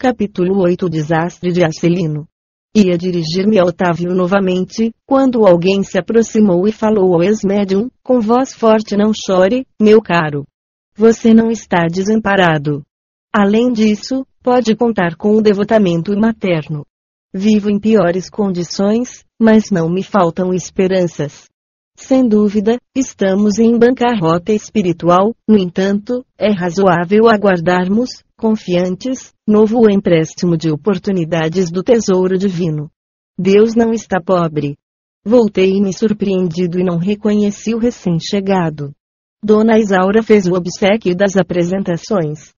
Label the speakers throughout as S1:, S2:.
S1: Capítulo 8 O desastre de Acelino. Ia dirigir-me a Otávio novamente, quando alguém se aproximou e falou ao ex-médium, com voz forte: não chore, meu caro. Você não está desamparado. Além disso, pode contar com o devotamento materno. Vivo em piores condições, mas não me faltam esperanças. Sem dúvida, estamos em bancarrota espiritual, no entanto, é razoável aguardarmos, confiantes, novo empréstimo de oportunidades do tesouro divino. Deus não está pobre. Voltei-me surpreendido e não reconheci o recém-chegado. Dona Isaura fez o obséquio das apresentações.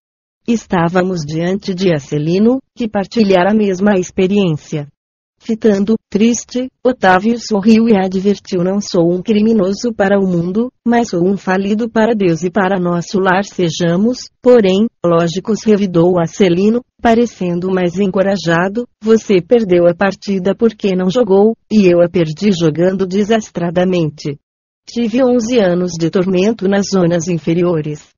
S1: Estávamos diante de Acelino, que partilhara a mesma experiência. Fitando, triste, Otávio sorriu e advertiu: não sou um criminoso para o mundo, mas sou um falido para Deus e para nosso lar. Sejamos, porém, lógicos, revidou Acelino, parecendo mais encorajado. Você perdeu a partida porque não jogou, e eu a perdi jogando desastradamente. Tive 11 anos de tormento nas zonas inferiores.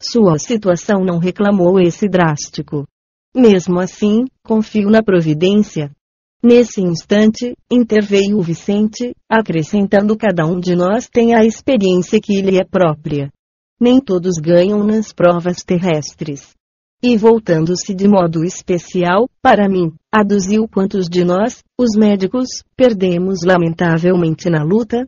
S1: Sua situação não reclamou esse drástico. Mesmo assim, confio na providência. Nesse instante, interveio o Vicente, acrescentando: cada um de nós tem a experiência que lhe é própria. Nem todos ganham nas provas terrestres. E voltando-se de modo especial, para mim, aduziu: quantos de nós, os médicos, perdemos lamentavelmente na luta?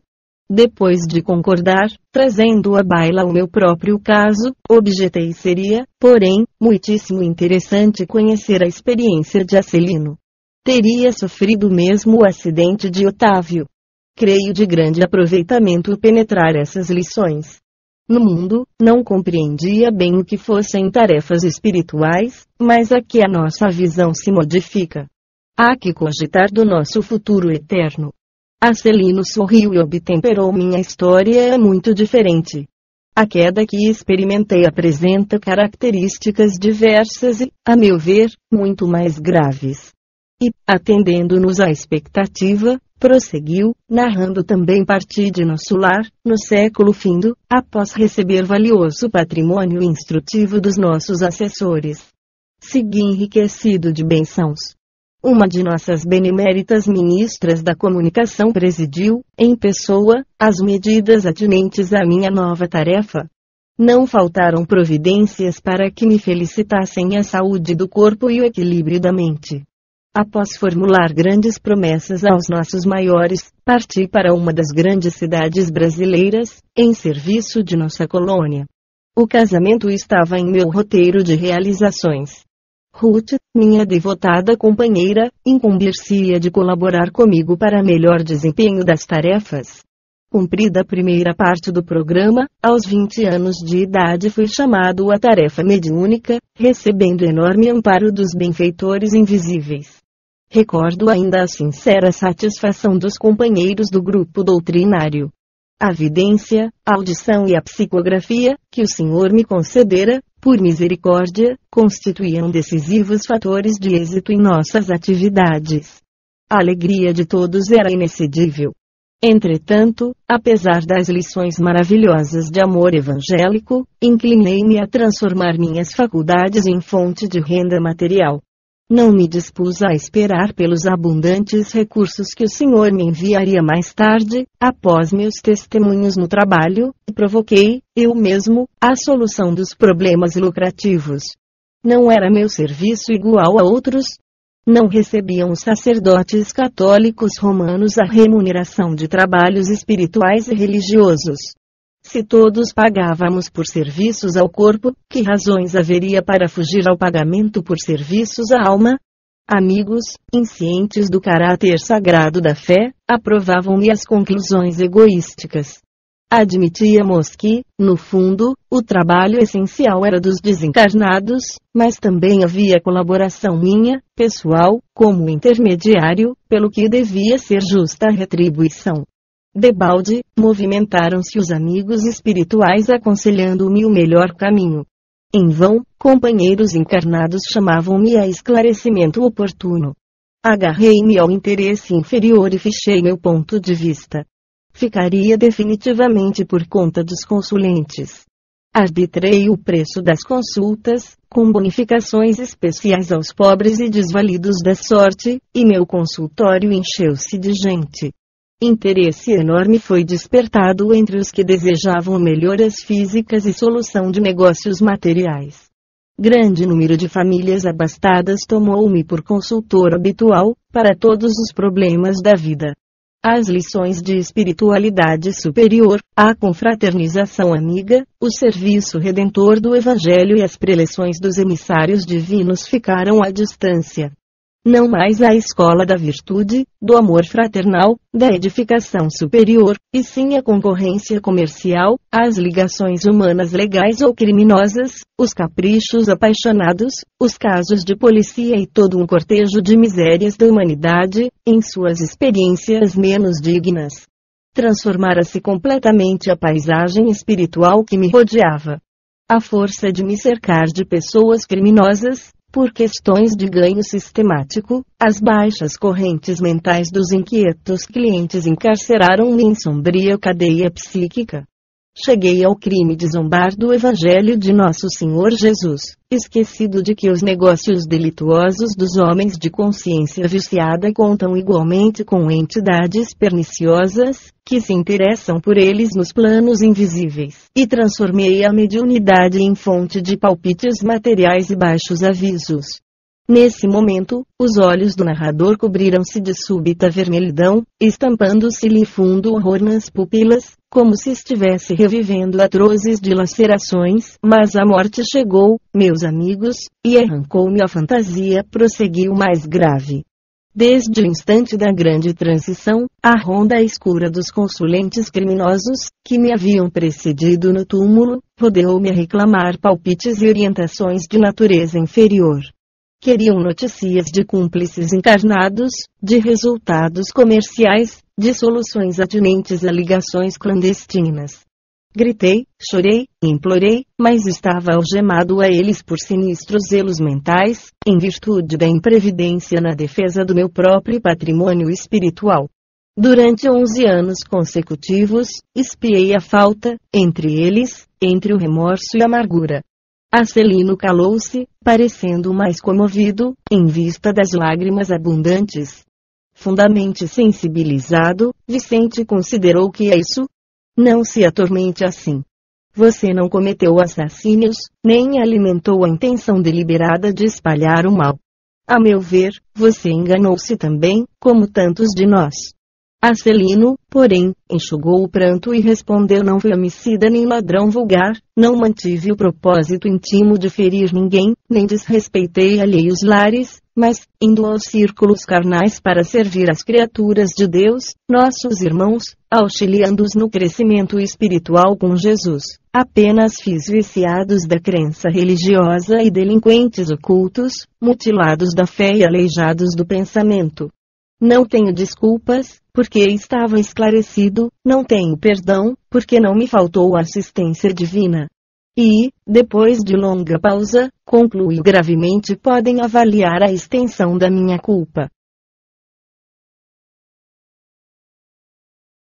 S1: Depois de concordar, trazendo à baila o meu próprio caso, objetei: seria, porém, muitíssimo interessante conhecer a experiência de Acelino. Teria sofrido mesmo o acidente de Otávio. Creio de grande aproveitamento penetrar essas lições. No mundo, não compreendia bem o que fossem tarefas espirituais, mas aqui a nossa visão se modifica. Há que cogitar do nosso futuro eterno. Acelino sorriu e obtemperou: minha história é muito diferente. A queda que experimentei apresenta características diversas e, a meu ver, muito mais graves. E, atendendo-nos à expectativa, prosseguiu, narrando: também parti de nosso lar, no século findo, após receber valioso patrimônio instrutivo dos nossos assessores. Segui enriquecido de bênçãos. Uma de nossas beneméritas ministras da comunicação presidiu, em pessoa, as medidas atinentes à minha nova tarefa. Não faltaram providências para que me felicitassem a saúde do corpo e o equilíbrio da mente. Após formular grandes promessas aos nossos maiores, parti para uma das grandes cidades brasileiras, em serviço de nossa colônia. O casamento estava em meu roteiro de realizações. Ruth, minha devotada companheira, incumbir-se-ia de colaborar comigo para melhor desempenho das tarefas. Cumprida a primeira parte do programa, aos 20 anos de idade fui chamado à tarefa mediúnica, recebendo enorme amparo dos benfeitores invisíveis. Recordo ainda a sincera satisfação dos companheiros do grupo doutrinário. A vidência, a audição e a psicografia, que o Senhor me concedera, por misericórdia, constituíam decisivos fatores de êxito em nossas atividades. A alegria de todos era inexcedível. Entretanto, apesar das lições maravilhosas de amor evangélico, inclinei-me a transformar minhas faculdades em fonte de renda material. Não me dispus a esperar pelos abundantes recursos que o Senhor me enviaria mais tarde, após meus testemunhos no trabalho, e provoquei, eu mesmo, a solução dos problemas lucrativos. Não era meu serviço igual a outros? Não recebiam os sacerdotes católicos romanos a remuneração de trabalhos espirituais e religiosos? Se todos pagávamos por serviços ao corpo, que razões haveria para fugir ao pagamento por serviços à alma? Amigos, inscientes do caráter sagrado da fé, aprovavam-me as conclusões egoísticas. Admitíamos que, no fundo, o trabalho essencial era dos desencarnados, mas também havia colaboração minha, pessoal, como intermediário, pelo que devia ser justa a retribuição. Debalde, movimentaram-se os amigos espirituais aconselhando-me o melhor caminho. Em vão, companheiros encarnados chamavam-me a esclarecimento oportuno. Agarrei-me ao interesse inferior e fichei meu ponto de vista. Ficaria definitivamente por conta dos consulentes. Arbitrei o preço das consultas, com bonificações especiais aos pobres e desvalidos da sorte, e meu consultório encheu-se de gente. Interesse enorme foi despertado entre os que desejavam melhoras físicas e solução de negócios materiais. Grande número de famílias abastadas tomou-me por consultor habitual, para todos os problemas da vida. As lições de espiritualidade superior, a confraternização amiga, o serviço redentor do Evangelho e as preleções dos emissários divinos ficaram à distância. Não mais a escola da virtude, do amor fraternal, da edificação superior, e sim a concorrência comercial, as ligações humanas legais ou criminosas, os caprichos apaixonados, os casos de polícia e todo um cortejo de misérias da humanidade, em suas experiências menos dignas. Transformara-se completamente a paisagem espiritual que me rodeava. A força de me cercar de pessoas criminosas, por questões de ganho sistemático, as baixas correntes mentais dos inquietos clientes encarceraram-me em sombria cadeia psíquica. Cheguei ao crime de zombar do Evangelho de Nosso Senhor Jesus, esquecido de que os negócios delituosos dos homens de consciência viciada contam igualmente com entidades perniciosas, que se interessam por eles nos planos invisíveis, e transformei a mediunidade em fonte de palpites materiais e baixos avisos. Nesse momento, os olhos do narrador cobriram-se de súbita vermelhidão, estampando-se-lhe fundo horror nas pupilas, como se estivesse revivendo atrozes dilacerações. Mas a morte chegou, meus amigos, e arrancou-me a fantasia, prosseguiu mais grave. Desde o instante da grande transição, a ronda escura dos consulentes criminosos, que me haviam precedido no túmulo, rodeou-me a reclamar palpites e orientações de natureza inferior. Queriam notícias de cúmplices encarnados, de resultados comerciais, de soluções atinentes a ligações clandestinas. Gritei, chorei, implorei, mas estava algemado a eles por sinistros zelos mentais, em virtude da imprevidência na defesa do meu próprio patrimônio espiritual. Durante 11 anos consecutivos, expiei a falta, entre eles, entre o remorso e a amargura. Arcelino calou-se, parecendo mais comovido, em vista das lágrimas abundantes. Fundamente sensibilizado, Vicente considerou que é isso? Não se atormente assim. Você não cometeu assassínios, nem alimentou a intenção deliberada de espalhar o mal. A meu ver, você enganou-se também, como tantos de nós. Arcelino, porém, enxugou o pranto e respondeu: não fui homicida nem ladrão vulgar, não mantive o propósito intimo de ferir ninguém, nem desrespeitei alheios lares, mas, indo aos círculos carnais para servir as criaturas de Deus, nossos irmãos, auxiliando-os no crescimento espiritual com Jesus, apenas fiz viciados da crença religiosa e delinquentes ocultos, mutilados da fé e aleijados do pensamento. Não tenho desculpas, porque estava esclarecido, não tenho perdão, porque não me faltou assistência divina. E, depois de longa pausa, concluiu gravemente: podem avaliar a extensão da minha culpa.